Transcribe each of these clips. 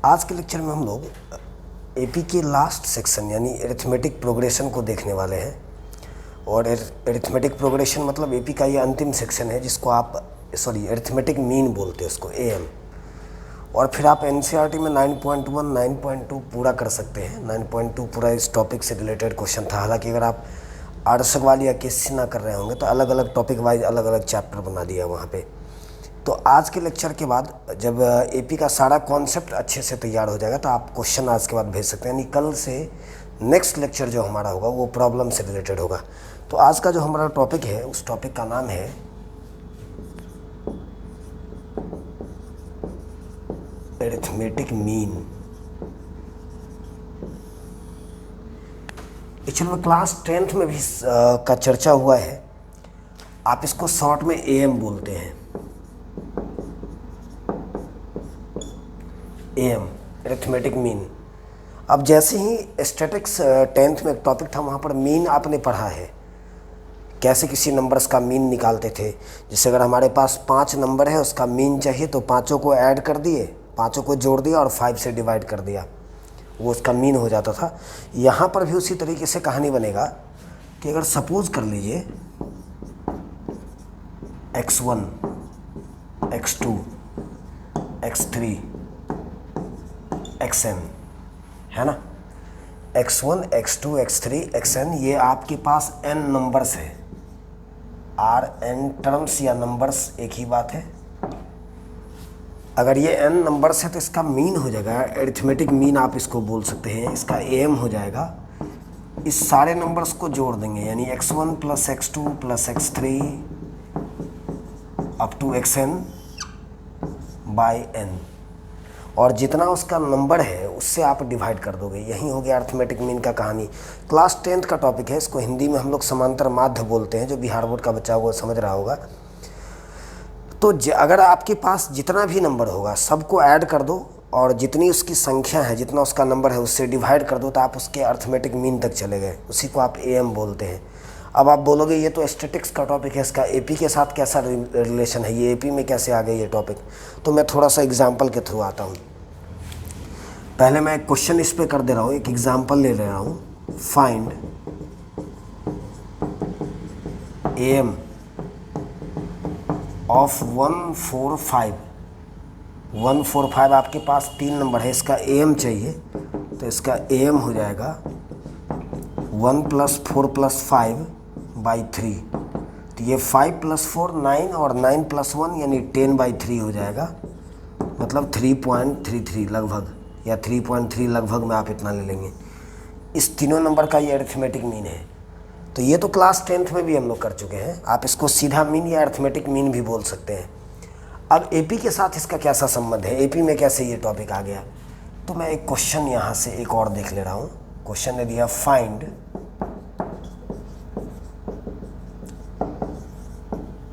आज के लेक्चर में हम लोग एपी के लास्ट सेक्शन यानी एरिथमेटिक प्रोग्रेशन को देखने वाले हैं। और एरिथमेटिक प्रोग्रेशन मतलब एपी का ये अंतिम सेक्शन है जिसको आप एरिथमेटिक मीन बोलते हैं उसको, एएम। और फिर आप एनसीईआरटी में 9.1 9.2 पूरा कर सकते हैं। 9.2 पूरा इस टॉपिक से रिलेटेड क्वेश्चन था। हालांकि अगर आप आर्ट्स वाली या केसी ना कर रहे होंगे तो अलग अलग टॉपिक वाइज अलग अलग चैप्टर बना दिया वहाँ पे। तो आज के लेक्चर के बाद जब एपी का सारा कॉन्सेप्ट अच्छे से तैयार हो जाएगा तो आप क्वेश्चन आज के बाद भेज सकते हैं। यानी कल से नेक्स्ट लेक्चर जो हमारा होगा वो प्रॉब्लम से रिलेटेड होगा। तो आज का जो हमारा टॉपिक है उस टॉपिक का नाम है एरिथमेटिक मीन। एक्चुअली में क्लास 10th में भी का चर्चा हुआ है। आप इसको शॉर्ट में एएम बोलते हैं, एएम एरिथमेटिक मीन। अब जैसे ही स्टैटिक्स 10th में एक टॉपिक था वहाँ पर मीन आपने पढ़ा है, कैसे किसी नंबर्स का मीन निकालते थे। जैसे अगर हमारे पास 5 नंबर है उसका मीन चाहिए तो पाँचों को ऐड कर दिए, पाँचों को जोड़ दिया और 5 से डिवाइड कर दिया, वो उसका मीन हो जाता था। यहाँ पर भी उसी तरीके से कहानी बनेगा कि अगर सपोज कर लीजिए x1 x2 x3 xn है ना। x1 x2 x3 xn ये आपके पास n नंबर्स है। आर एन टर्म्स या नंबर्स एक ही बात है। अगर ये n नंबर्स है तो इसका मीन हो जाएगा, एरिथमेटिक मीन आप इसको बोल सकते हैं। इसका एम हो जाएगा, इस सारे नंबर्स को जोड़ देंगे यानी x1 plus x2 plus x3 up to xn by n। और जितना उसका नंबर है उससे आप डिवाइड कर दोगे। यही हो गया अरिथमेटिक मीन का कहानी। क्लास 10th का टॉपिक है। इसको हिंदी में हम लोग समांतर माध्य बोलते हैं। जो बिहार बोर्ड का बच्चा वो समझ रहा होगा। तो अगर आपके पास जितना भी नंबर होगा सबको ऐड कर दो और जितनी उसकी संख्या है, जितना उसका नंबर है उससे डिवाइड कर दो तो आप उसके अरिथमेटिक मीन तक चले गए। उसी को आप एएम बोलते हैं। अब आप बोलोगे ये तो स्टैटिक्स का टॉपिक है, इसका एपी के साथ कैसा रिलेशन है, ये एपी में कैसे आ गया ये टॉपिक। तो मैं थोड़ा सा एग्जाम्पल के थ्रू आता हूँ। पहले मैं एक क्वेश्चन इस पे कर दे रहा हूँ, एक एग्जाम्पल ले रहा हूँ। Find am of 145। 145 आपके पास 3 नंबर है, इसका एएम चाहिए तो इसका एएम हो जाएगा 1 + 4 + 5 बाई 3। तो ये 5 + 4 9 और 9 + 1 यानी 10 बाई 3 हो जाएगा। मतलब 3.33 लगभग, या 3.3 लगभग में आप इतना ले लेंगे। इस तीनों नंबर का ये अरिथमेटिक मीन है। तो ये तो क्लास 10th में भी हम लोग कर चुके हैं। आप इसको सीधा मीन या अरिथमेटिक मीन भी बोल सकते हैं। अब एपी के साथ इसका कैसा संबंध है, एपी में कैसे ये टॉपिक आ गया। तो मैं एक क्वेश्चन यहाँ से एक और देख ले रहा हूँ। क्वेश्चन ने दिया फाइंड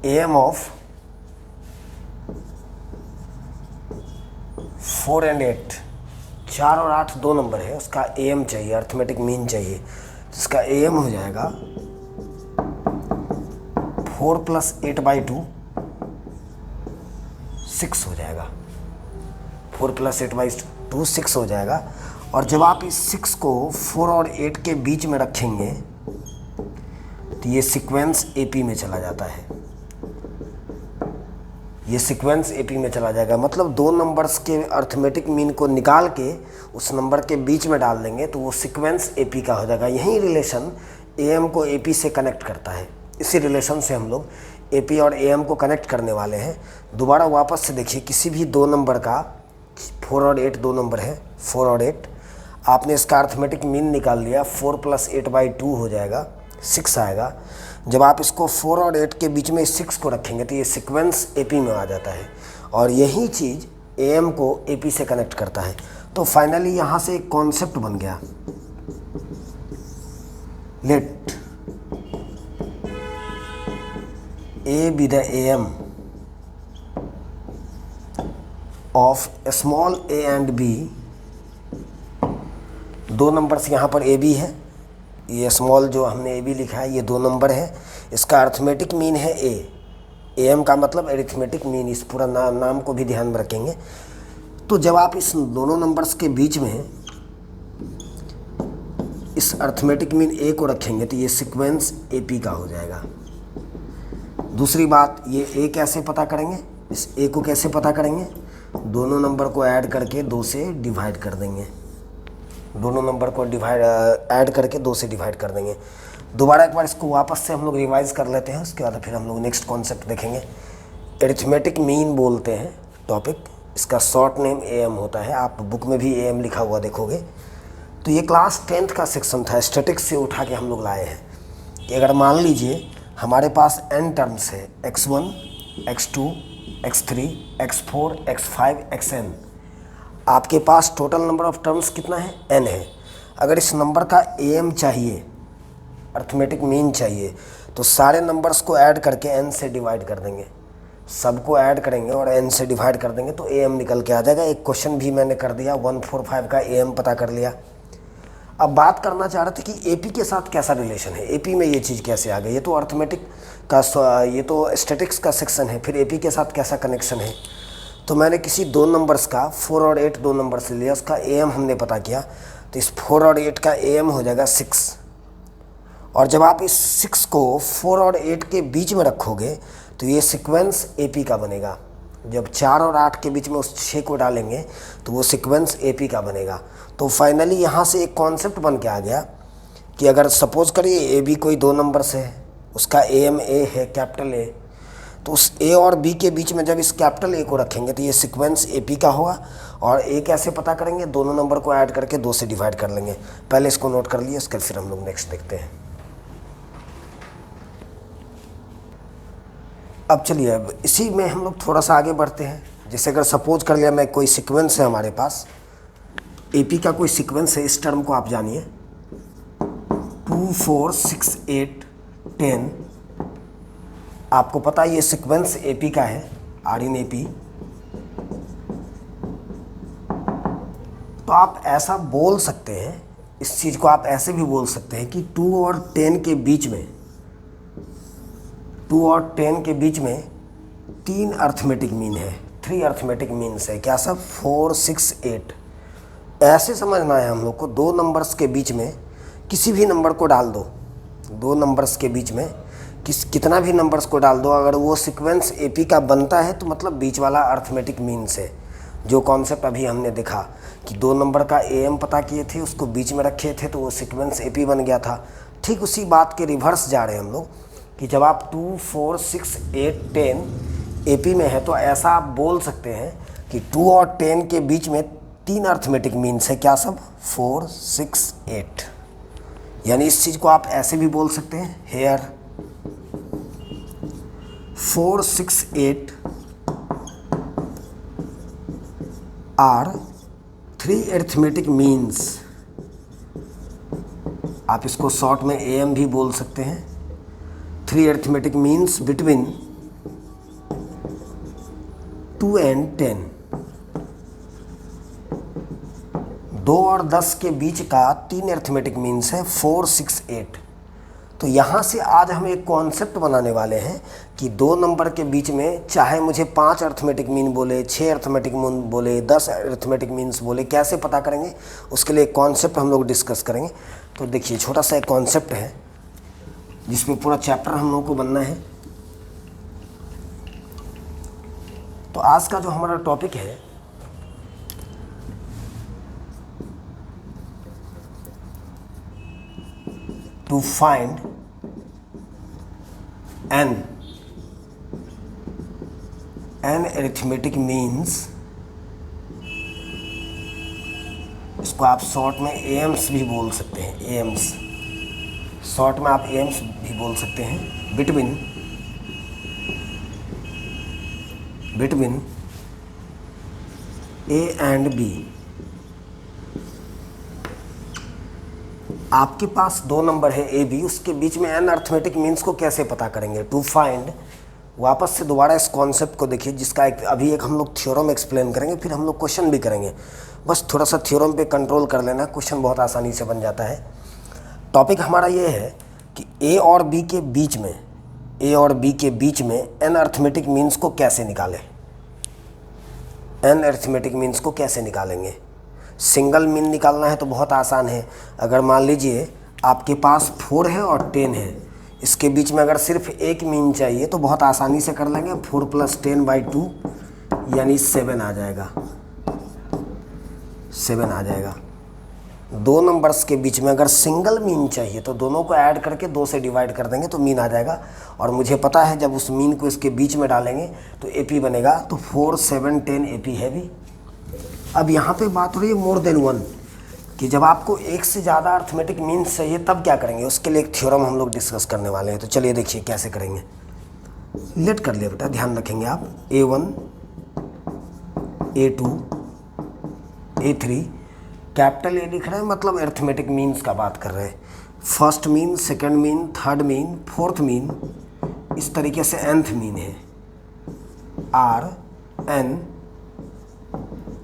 एएम ऑफ 4 और 8। 4 और 8 दो नंबर है, उसका एएम चाहिए, अरिथमेटिक मीन चाहिए। इसका एएम हो जाएगा 4 + 8 बाई 2 6 हो जाएगा। 4 + 8 बाई 2 6 हो जाएगा। और जब आप इस 6 को 4 और 8 के बीच में रखेंगे तो ये सीक्वेंस एपी में चला जाता है। ये सीक्वेंस एपी में चला जाएगा। मतलब दो नंबर्स के अरिथमेटिक मीन को निकाल के उस नंबर के बीच में डाल देंगे तो वो सीक्वेंस एपी का हो जाएगा। यही रिलेशन एएम को एपी से कनेक्ट करता है। इसी रिलेशन से हम लोग एपी और एएम को कनेक्ट करने वाले हैं। दोबारा वापस से देखिए, किसी भी दो नंबर का 4 और 8 दो नंबर है, 4 और 8, आपने इसका अरिथमेटिक मीन निकाल लिया। 4 + 8 बाई 2 हो जाएगा, 6 आएगा। जब आप इसको 4 और 8 के बीच में 6 को रखेंगे तो ये सीक्वेंस एपी में आ जाता है। और यही चीज़ एएम को एपी से कनेक्ट करता है। तो फाइनली यहाँ से एक कॉन्सेप्ट बन गया, let a be the AM of small a and b. दो नंबर्स यहाँ पर ए बी है, ये स्मॉल जो हमने ए बी लिखा है ये 2 नंबर है। इसका अरिथमेटिक मीन है ए। एम का मतलब एरिथमेटिक मीन। इस पूरा नाम को भी ध्यान में रखेंगे। तो जब आप इस दोनों नंबर्स के बीच में इस अर्थमेटिक मीन ए को रखेंगे तो ये सीक्वेंस एपी का हो जाएगा। दूसरी बात, ये ए कैसे पता करेंगे, इस ए को कैसे पता करेंगे, दोनों नंबर को ऐड करके 2 से डिवाइड कर देंगे। दोनों नंबर को ऐड करके 2 से डिवाइड कर देंगे। दोबारा एक बार इसको वापस से हम लोग रिवाइज कर लेते हैं, उसके बाद फिर हम लोग नेक्स्ट कॉन्सेप्ट देखेंगे। अरिथमेटिक मीन बोलते हैं टॉपिक, इसका शॉर्ट नेम एएम होता है, आप बुक में भी एएम लिखा हुआ देखोगे। तो ये क्लास 10th का सेक्शन था, स्टैटिक्स से उठा के हम लोग लाए हैं कि अगर मान लीजिए हमारे पास n टर्म्स है, x1, x2, x3, x4, x5, xn, आपके पास टोटल नंबर ऑफ टर्म्स कितना है, n है। अगर इस नंबर का एएम चाहिए, अर्थमेटिक मीन चाहिए, तो सारे नंबर्स को ऐड करके n से डिवाइड कर देंगे, सबको ऐड करेंगे और n से डिवाइड कर देंगे तो एएम निकल के आ जाएगा। एक क्वेश्चन भी मैंने कर दिया, 145 का एएम पता कर लिया। अब बात करना चाह रहे थे कि एपी के साथ कैसा रिलेशन है, एपी में ये चीज़ कैसे आ गई। ये तो अर्थमेटिक का, ये तो स्टैटिक्स का सेक्शन है, फिर एपी के साथ कैसा कनेक्शन है। तो मैंने किसी 2 नंबर्स का 4 और 8 2 नंबर से लिया, उसका एएम हमने पता किया, तो इस 4 और 8 का एएम हो जाएगा 6। और जब आप इस 6 को 4 और 8 के बीच में रखोगे तो ये सीक्वेंस एपी का बनेगा। जब 4 और 8 के बीच में उस 6 को डालेंगे तो वो सीक्वेंस एपी का बनेगा। तो फाइनली यहाँ से एक कॉन्सेप्ट बन के आ गया कि अगर सपोज करिए ए बी कोई 2 नंबर से है, उसका एएम ए है, कैपिटल ए, तो उस ए और बी के बीच में जब इस कैपिटल ए को रखेंगे तो ये सीक्वेंस एपी का होगा। और ए कैसे पता करेंगे, दोनों नंबर को ऐड करके 2 से डिवाइड कर लेंगे। पहले इसको नोट कर लिए, उसके फिर हम लोग नेक्स्ट देखते हैं। अब चलिए, अब इसी में हम लोग थोड़ा सा आगे बढ़ते हैं। जैसे अगर सपोज कर लिया मैं, कोई सीक्वेंस है हमारे पास, एपी का कोई सीक्वेंस है, इस टर्म को आप जानिए 2 4 6 8 10। आपको पता है ये सीक्वेंस एपी का है, आर इन एपी। तो आप ऐसा बोल सकते हैं, इस चीज़ को आप ऐसे भी बोल सकते हैं कि 2 और 10 के बीच में, 2 और 10 के बीच में 3 अर्थमेटिक मीन है, 3 अर्थमेटिक मीन्स है। क्या सब, 4 6 8। ऐसे समझना है हम लोग को, 2 नंबर्स के बीच में किसी भी नंबर को डाल दो, 2 नंबर्स के बीच में कितना भी नंबर्स को डाल दो, अगर वो सीक्वेंस एपी का बनता है तो मतलब बीच वाला अर्थमेटिक मीन्स है। जो कॉन्सेप्ट अभी हमने देखा कि 2 नंबर का एएम पता किए थे, उसको बीच में रखे थे तो वो सीक्वेंस एपी बन गया था। ठीक उसी बात के रिवर्स जा रहे हैं हम लोग कि जब आप 2 4 6 8 10 एपी में है तो ऐसा आप बोल सकते हैं कि 2 और 10 के बीच में 3 अर्थमेटिक मीन्स है। क्या सब, 4 6 8। यानी इस चीज़ को आप ऐसे भी बोल सकते हैं, हेयर 4 6 8 आर 3 अर्थमेटिक मीन्स। आप इसको शॉर्ट में एएम भी बोल सकते हैं। 3 अर्थमेटिक मीन्स बिटवीन 2 and 10। 2 और 10 के बीच का 3 अर्थमेटिक मीन्स है 4 6 8। तो यहाँ से आज हम एक कॉन्सेप्ट बनाने वाले हैं कि 2 नंबर के बीच में चाहे मुझे 5 अर्थमेटिक मीन बोले, 6 अर्थमेटिक मीन बोले, 10 अर्थमेटिक मीन्स बोले, कैसे पता करेंगे, उसके लिए एक कॉन्सेप्ट हम लोग डिस्कस करेंगे। तो देखिए, छोटा सा एक कॉन्सेप्ट है जिसमें पूरा चैप्टर हम लोगों को बनना है। तो आज का जो हमारा टॉपिक है, to find n arithmetic means, इसको आप शॉर्ट में एम्स भी बोल सकते हैं, एम्स, शॉर्ट में आप एम्स भी बोल सकते हैं। Between a and b. आपके पास 2 नंबर है ए बी, उसके बीच में एन अर्थमेटिक मीन्स को कैसे पता करेंगे, टू फाइंड। वापस से दोबारा इस कॉन्सेप्ट को देखिए, जिसका अभी एक हम लोग थ्योरम एक्सप्लेन करेंगे, फिर हम लोग क्वेश्चन भी करेंगे। बस थोड़ा सा थ्योरम पे कंट्रोल कर लेना, क्वेश्चन बहुत आसानी से बन जाता है। टॉपिक हमारा ये है कि ए और बी के बीच में एन अर्थमेटिक मीन्स को कैसे निकालें। एन अरिथमेटिक मीन्स को कैसे निकालेंगे। सिंगल मीन निकालना है तो बहुत आसान है। अगर मान लीजिए आपके पास 4 है और 10 है, इसके बीच में अगर सिर्फ एक मीन चाहिए तो बहुत आसानी से कर लेंगे। 4 + 10/2 यानी 7 आ जाएगा, 7 आ जाएगा। दो नंबर्स के बीच में अगर सिंगल मीन चाहिए तो दोनों को ऐड करके 2 से डिवाइड कर देंगे तो मीन आ जाएगा। और मुझे पता है जब उस मीन को इसके बीच में डालेंगे तो एपी बनेगा। तो 4, 7, 10 एपी है भी। अब यहाँ पे बात हो रही है मोर देन 1 कि जब आपको एक से ज़्यादा अर्थमेटिक मीन्स चाहिए तब क्या करेंगे। उसके लिए एक थ्योरम हम लोग डिस्कस करने वाले हैं। तो चलिए देखिए कैसे करेंगे। लेट कर लिया बेटा, ध्यान रखेंगे आप। A1, A2, A3, capital A लिख रहे हैं मतलब अर्थमेटिक मीन्स का बात कर रहे हैं। First mean, second mean, third mean, fourth mean, इस तरीके से nth मीन है। Are n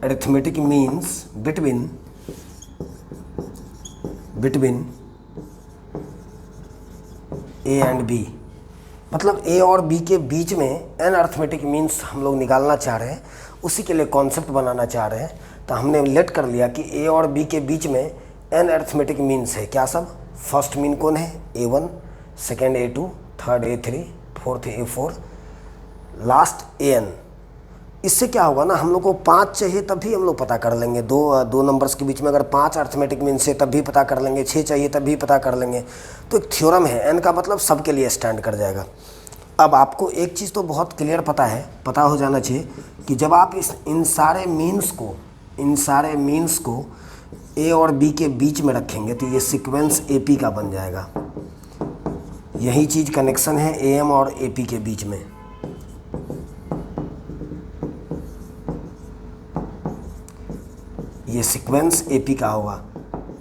arithmetic means between a and b, मतलब ए और बी के बीच में एन अरिथमेटिक मीन्स हम लोग निकालना चाह रहे हैं, उसी के लिए कॉन्सेप्ट बनाना चाह रहे हैं। तो हमने लेट कर लिया कि ए और बी के बीच में एन अरिथमेटिक मीन्स है। क्या सब? फर्स्ट मीन कौन है? A1, second A2, third A3, fourth A4, last AN। इससे क्या होगा ना, हम लोग को 5 चाहिए तब भी हम लोग पता कर लेंगे। दो नंबर्स के बीच में अगर 5 अरिथमेटिक मीन्स है तब भी पता कर लेंगे। 6 चाहिए तब भी पता कर लेंगे। तो एक थ्योरम है, एन का मतलब सबके लिए स्टैंड कर जाएगा। अब आपको एक चीज़ तो बहुत क्लियर पता हो जाना चाहिए कि जब आप इन सारे मीन्स को ए और बी के बीच में रखेंगे तो ये सीक्वेंस AP का बन जाएगा। यही चीज़ कनेक्शन है AM और AP के बीच में। ये सीक्वेंस AP का होगा।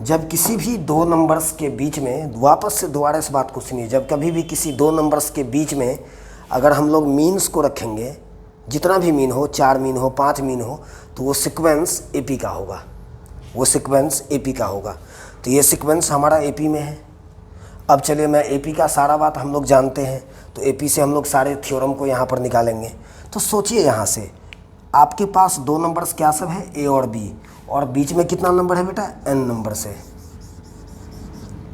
जब किसी भी दो नंबर्स के बीच में, वापस से दोबारा इस बात को सुनिए, जब कभी भी किसी दो नंबर्स के बीच में अगर हम लोग मीन्स को रखेंगे, जितना भी मीन हो, 4 मीन हो, 5 मीन हो, तो वो सीक्वेंस AP का होगा। तो ये सीक्वेंस हमारा AP में है। अब चलिए, मैं AP का सारा बात हम लोग जानते हैं, तो AP से हम लोग सारे थ्योरम को यहाँ पर निकालेंगे। तो सोचिए, यहाँ से आपके पास दो नंबर्स क्या सब है? A और B, और बीच में कितना नंबर है बेटा? N नंबर्स है।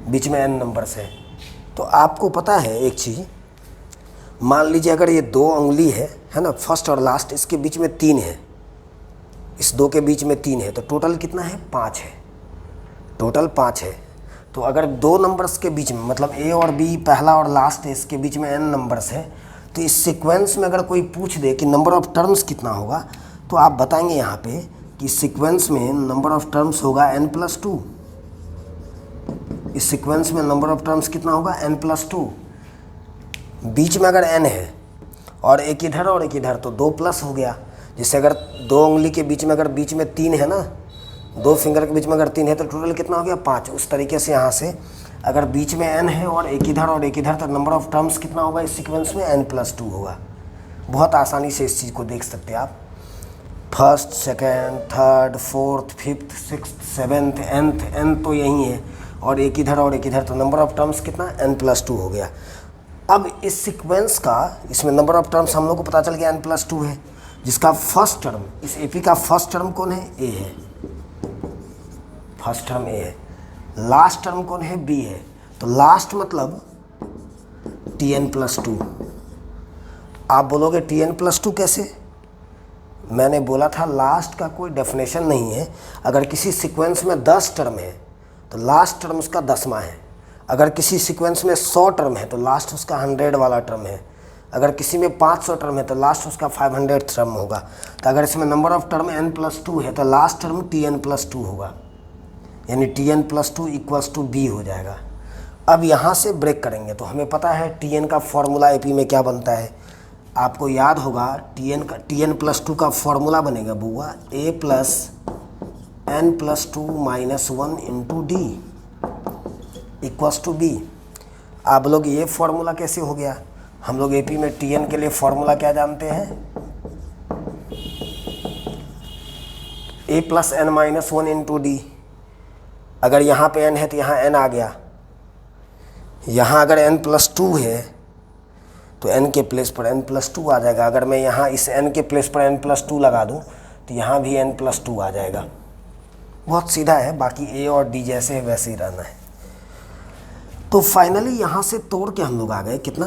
बीच में N नंबर्स है। तो आपको पता है एक चीज़, मान लीजिए अगर ये 2 उंगली है ना, फर्स्ट और लास्ट, इसके बीच में 3 है, इस 2 के बीच में 3 है, तो टोटल कितना है? 5 है। टोटल 5 है। तो अगर दो नंबर्स के बीच में, मतलब A और B पहला और लास्ट है, इसके बीच में N नंबर्स है, तो इस सीक्वेंस में अगर कोई पूछ दे कि नंबर ऑफ टर्म्स कितना होगा, तो आप बताएंगे यहाँ पे कि सीक्वेंस में नंबर ऑफ टर्म्स होगा n+2। इस सीक्वेंस में नंबर ऑफ टर्म्स कितना होगा? n+2। बीच में अगर n है और एक इधर और एक इधर, तो 2 प्लस हो गया। जैसे अगर 2 उंगली के बीच में अगर बीच में 3 है ना, 2 फिंगर के बीच में अगर 3 है, तो टोटल कितना हो गया? 5। उस तरीके से यहाँ से अगर बीच में n है और एक इधर और एक इधर, तो नंबर ऑफ टर्म्स कितना होगा इस सीक्वेंस में? n+2 होगा। बहुत आसानी से इस चीज़ को देख सकते हैं आप। First, second, third, fourth, fifth, sixth, seventh, n तो यही है, और एक इधर और एक इधर, तो नंबर ऑफ टर्म्स कितना? n+2 हो गया। अब इस सीक्वेंस का, इसमें नंबर ऑफ टर्म्स हम लोग को पता चल गया n+2 है, जिसका फर्स्ट टर्म, इस AP का फर्स्ट टर्म कौन है? A है। फर्स्ट टर्म A है। लास्ट टर्म कौन है? B है। तो लास्ट मतलब Tn+2। आप बोलोगे Tn+2 कैसे? मैंने बोला था लास्ट का कोई डेफिनेशन नहीं है। अगर किसी सीक्वेंस में 10 टर्म है तो लास्ट टर्म उसका 10वां है। अगर किसी सीक्वेंस में 100 टर्म है तो लास्ट उसका 100 वाला टर्म है। अगर किसी में 500 टर्म है तो लास्ट उसका 500 टर्म होगा। तो अगर इसमें नंबर ऑफ टर्म n+2 है तो लास्ट टर्म Tn+2 होगा, यानी Tn+2 = B हो जाएगा। अब यहाँ से ब्रेक करेंगे तो हमें पता है Tn का फॉर्मूला AP में क्या बनता है। आपको याद होगा Tn+2 का फॉर्मूला बनेगा बुआ A + n+2 - 1 × D = B। आप लोग ये फॉर्मूला कैसे हो गया? हम लोग AP में Tn के लिए फॉर्मूला क्या जानते हैं? A + n - 1 × D। अगर यहाँ पे n है तो यहाँ n आ गया। यहाँ अगर n+2 है तो n के प्लेस पर n+2 आ जाएगा। अगर मैं यहाँ इस n के प्लेस पर n+2 लगा दूँ तो यहाँ भी n+2 आ जाएगा। बहुत सीधा है, बाकी a और d जैसे है वैसे ही रहना है। तो फाइनली यहाँ से तोड़ के हम लोग आ गए कितना,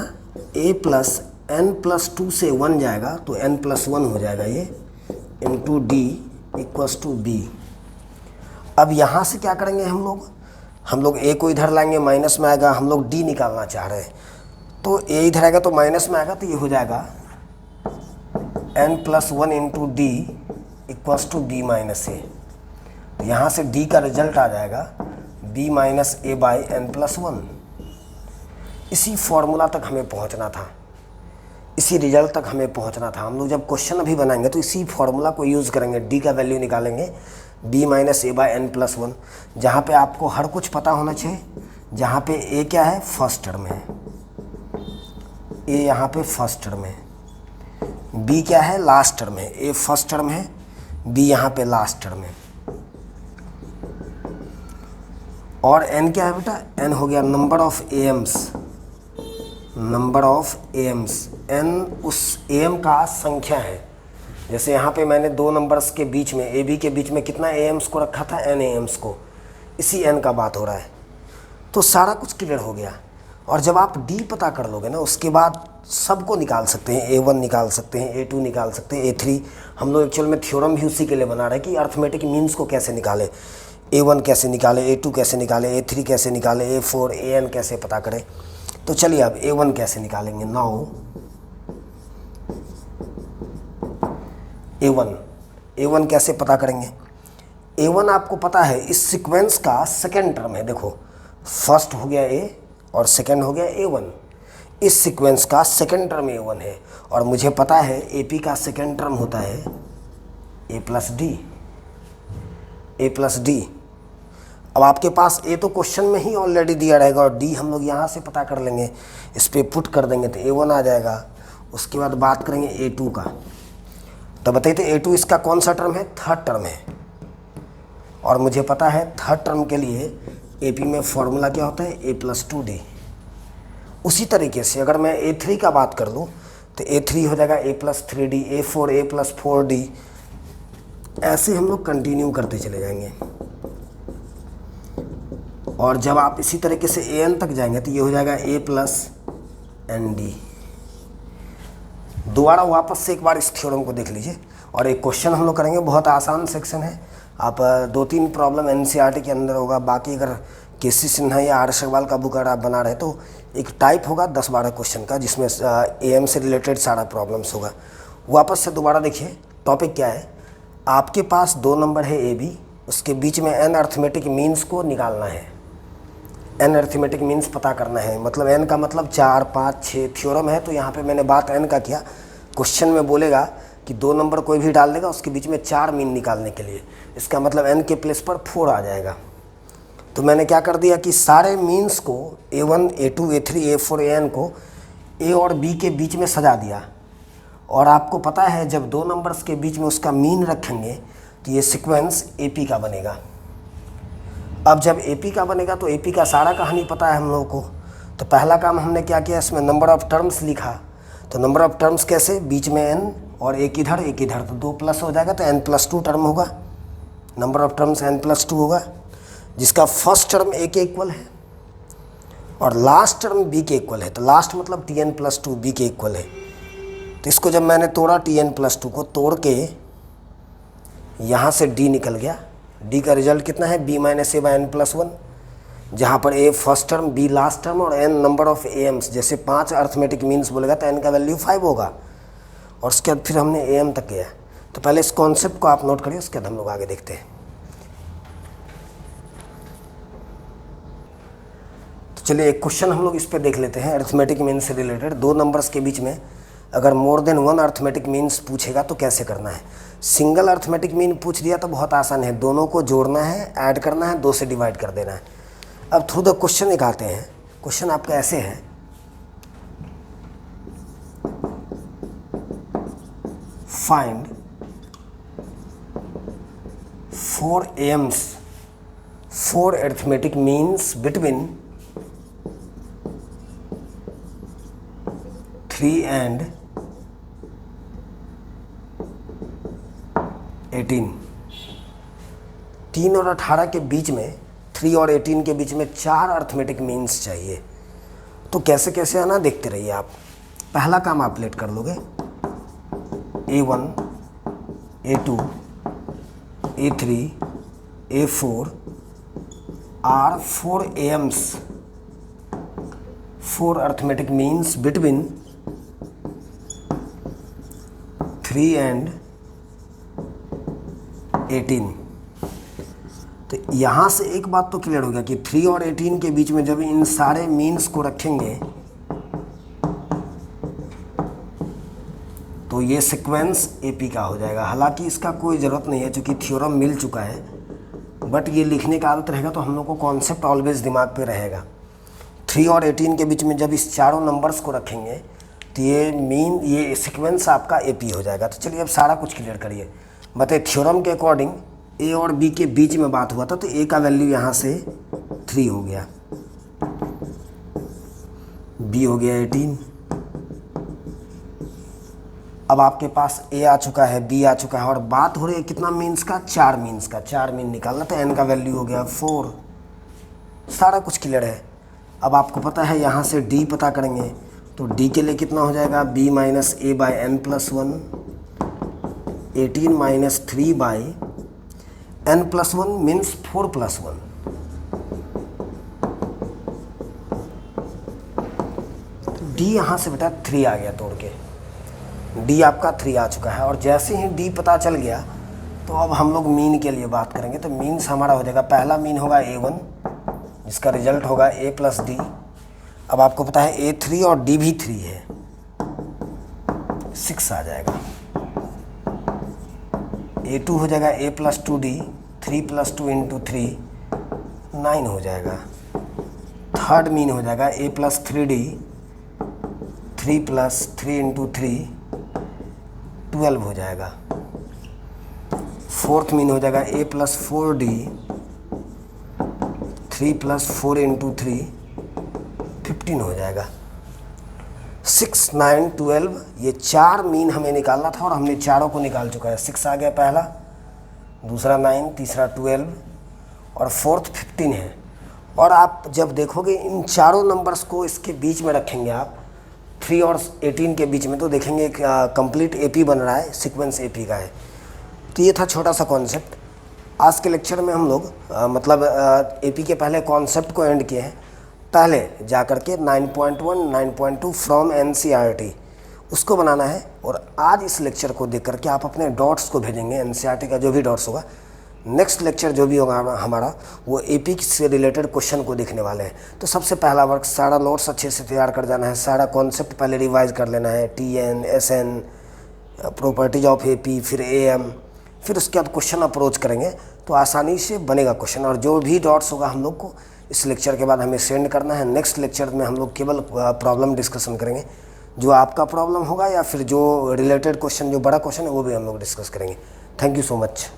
a प्लस n+2 से 1 जाएगा तो n+1 हो जाएगा ये, into d equals to b। अब यहाँ से क्या करेंगे हम लोग a को इधर लाएंगे, माइनस में आएगा, हम लोग d निकालना चाह रहे हैं, तो a इधर आएगा तो माइनस में आएगा, तो ये हो जाएगा n+1 into d equals to b minus a। तो यहाँ से d का रिजल्ट आ जाएगा b minus a by n+1। इसी फॉर्मूला तक हमें पहुँचना था, इसी रिजल्ट तक हमें पहुँचना था। हम लोग जब क्वेश्चन अभी बनाएंगे तो इसी फॉर्मूला को यूज़ करेंगे, d का वैल्यू निकालेंगे b minus a by n+1, जहाँ पे आपको हर कुछ पता होना चाहिए। जहाँ पे a क्या है, फर्स्ट टर्म है, a यहाँ पे फर्स्ट टर्म है, b क्या है, लास्ट टर्म है, a फर्स्ट टर्म है, b यहाँ पे लास्ट टर्म है, और n क्या है बेटा, n हो गया number of AIIMS, number of AIIMS. n उस एम का संख्या है। जैसे यहाँ पे मैंने दो नंबर्स के बीच में, ए बी के बीच में कितना एम्स को रखा था, n एम्स को, इसी n का बात हो रहा है। तो सारा कुछ क्लियर हो गया। और जब आप d पता कर लोगे ना, उसके बाद सबको निकाल सकते हैं, a1 निकाल सकते हैं, a2 निकाल सकते हैं, a3। हम लोग एक्चुअल में थ्योरम भी उसी के लिए बना रहे हैं कि अर्थमेटिक मीन्स को कैसे निकाले, a1 कैसे निकाले, a2 कैसे निकाले, a3 कैसे निकाले, a4 an कैसे पता करें। तो चलिए अब a1 कैसे निकालेंगे। नाउ a1 कैसे पता करेंगे। a1 आपको पता है इस सीक्वेंस का सेकेंड टर्म है। देखो फर्स्ट हो गया a और सेकेंड हो गया a1, इस सीक्वेंस का सेकेंड टर्म a1 है। और मुझे पता है AP का सेकेंड टर्म होता है a प्लस डी। अब आपके पास a तो क्वेश्चन में ही ऑलरेडी दिया रहेगा, और d हम लोग यहाँ से पता कर लेंगे, इस पर पुट कर देंगे तो a1 आ जाएगा। उसके बाद बात करेंगे a2 का। तो बताइए तो a2 इसका कौन सा टर्म है, थर्ड टर्म है। और मुझे पता है थर्ड टर्म के लिए AP में फॉर्मूला क्या होता है, a+2d। उसी तरीके से अगर मैं a3 का बात कर लूँ तो a3 हो जाएगा a+3d, a4 a+4d। ऐसे हम लोग कंटिन्यू करते चले जाएंगे। और जब आप इसी तरीके से an तक जाएंगे तो ये हो जाएगा a+nd। दोबारा वापस से एक बार इस थ्योरम को देख लीजिए। और एक क्वेश्चन हम लोग करेंगे, बहुत आसान सेक्शन है। आप 2-3 प्रॉब्लम NCERT के अंदर होगा। बाकी अगर केसी सिन्हा या आर अग्रवाल का बुक अगर आप बना रहे तो एक टाइप होगा 10-12 क्वेश्चन का, जिसमें AM से रिलेटेड सारा प्रॉब्लम्स होगा। वापस से दोबारा देखिए टॉपिक क्या है। आपके पास दो नंबर है AB, उसके बीच में n अर्थमेटिक मीन्स को निकालना है, n अर्थमेटिक मीन्स पता करना है। मतलब n का मतलब 4, 5, 6 थ्योरम है। तो यहाँ पे मैंने बात n का किया। क्वेश्चन में बोलेगा कि दो नंबर कोई भी डाल देगा, उसके बीच में 4 मीन निकालने के लिए, इसका मतलब n के प्लेस पर 4 आ जाएगा। तो मैंने क्या कर दिया कि सारे मीन्स को a1, a2, a3, a4, an को a और b के बीच में सजा दिया। और आपको पता है जब दो नंबर्स के बीच में उसका मीन रखेंगे तो ये सीक्वेंस AP का बनेगा। अब जब AP का बनेगा तो AP का सारा कहानी पता है हम लोगों को। तो पहला काम हमने क्या किया, इसमें नंबर ऑफ़ टर्म्स लिखा। तो नंबर ऑफ़ टर्म्स कैसे, बीच में n और एक इधर तो 2 प्लस हो जाएगा, तो n+2 टर्म होगा। नंबर ऑफ़ टर्म्स n+2 होगा, जिसका फर्स्ट टर्म a के इक्वल है और लास्ट टर्म b के इक्वल है। तो लास्ट मतलब tn+2 b के इक्वल है। तो इसको जब मैंने तोड़ा tn+2 को तोड़ के यहाँ से d निकल गया। d का रिजल्ट कितना है, b minus a by n+1, जहाँ पर a first term, b last term और n नंबर ऑफ एम्स। जैसे 5 अर्थमेटिक मीन्स बोलेगा तो n का वैल्यू 5 होगा। और उसके बाद फिर हमने am तक गया। तो पहले इस कॉन्सेप्ट को आप नोट करिए, उसके बाद हम लोग आगे देखते हैं। तो चलिए एक क्वेश्चन हम लोग इस पर देख लेते हैं, अर्थमेटिक मीन्स से रिलेटेड। दो नंबर्स के बीच में अगर मोर देन 1 अर्थमेटिक मीन्स पूछेगा तो कैसे करना है। सिंगल अर्थमेटिक मीन पूछ दिया तो बहुत आसान है, दोनों को जोड़ना है, ऐड करना है, 2 से डिवाइड कर देना है। अब थ्रू द क्वेश्चन एक आते हैं। क्वेश्चन आपका ऐसे है, find 4 AIIMS, 4 arithmetic means between 3 and 18, 3 और 18 के बीच में, 3 और 18 के बीच में 4 अर्थमेटिक मीन्स चाहिए। तो कैसे कैसे आना देखते रहिए आप। पहला काम आप लेट कर लोगे, A1, A2, A3, A4 are 4 AMs, 4 arithmetic means between 3 and 18। तो यहाँ से एक बात तो क्लियर हो गया कि 3 और 18 के बीच में जब इन सारे मीन्स को रखेंगे तो ये सीक्वेंस एपी का हो जाएगा। हालांकि इसका कोई ज़रूरत नहीं है क्योंकि थ्योरम मिल चुका है, बट ये लिखने का आदत रहेगा तो हम लोग को कॉन्सेप्ट ऑलवेज दिमाग पे रहेगा। 3 और 18 के बीच में जब इस चारों नंबर्स को रखेंगे तो ये सीक्वेंस आपका एपी हो जाएगा। तो चलिए अब सारा कुछ क्लियर करिए। बताइए, थ्योरम के अकॉर्डिंग ए और बी के बीच में बात हुआ था तो ए का वैल्यू यहाँ से 3 हो गया, बी हो गया 18। अब आपके पास ए आ चुका है, बी आ चुका है और बात हो रही है कितना मीन्स का, 4 मीन्स का। 4 मीन निकालना तो एन का वैल्यू हो गया 4। सारा कुछ क्लियर है। अब आपको पता है यहाँ से डी पता करेंगे तो डी के लिए कितना हो जाएगा, b minus a by n plus 1, 18 minus 3 by n plus 1 means 4 plus 1। D यहाँ से बेटा 3 आ गया तोड़ के, डी आपका 3 आ चुका है। और जैसे ही डी पता चल गया तो अब हम लोग मीन के लिए बात करेंगे। तो मीन्स हमारा हो जाएगा, पहला मीन होगा A1 जिसका रिजल्ट होगा A प्लस डी। अब आपको पता है A3 और D भी 3 है, 6 आ जाएगा। A2 हो जाएगा A plus 2D, 3 plus 2 into 3 9 हो जाएगा। थर्ड मीन हो जाएगा A plus 3D, 3 plus 3 into 3 12 हो जाएगा। फोर्थ मीन हो जाएगा A plus 4D, 3 plus 4 into 3 15 हो जाएगा। 6, 9, 12 ये 4 मीन हमें निकालना था और हमने चारों को निकाल चुका है। 6 आ गया पहला, दूसरा 9, तीसरा 12 और फोर्थ 15 है। और आप जब देखोगे इन चारों नंबर्स को इसके बीच में रखेंगे आप 3 और 18 के बीच में, तो देखेंगे कंप्लीट एपी बन रहा है, सीक्वेंस एपी का है। तो ये था छोटा सा कॉन्सेप्ट। आज के लेक्चर में हम लोग एपी के पहले कॉन्सेप्ट को एंड किए हैं। पहले जा कर के 9.1, 9.2 फ्रॉम एनसीईआरटी उसको बनाना है। और आज इस लेक्चर को देख करके आप अपने डॉट्स को भेजेंगे, एनसीईआरटी का जो भी डॉट्स होगा। नेक्स्ट लेक्चर जो भी होगा हमारा वो एपी से रिलेटेड क्वेश्चन को देखने वाले हैं। तो सबसे पहला वर्क, सारा नोट्स अच्छे से तैयार कर जाना है, सारा कॉन्सेप्ट पहले रिवाइज कर लेना है, TN, SN, properties of AP, फिर AM, फिर उसके बाद क्वेश्चन अप्रोच करेंगे तो आसानी से बनेगा क्वेश्चन। और जो भी डॉट्स होगा हम लोग को इस लेक्चर के बाद हमें सेंड करना है। नेक्स्ट लेक्चर में हम लोग केवल प्रॉब्लम डिस्कशन करेंगे, जो आपका प्रॉब्लम होगा या फिर जो रिलेटेड क्वेश्चन, जो बड़ा क्वेश्चन है वो भी हम लोग डिस्कस करेंगे। Thank you so much.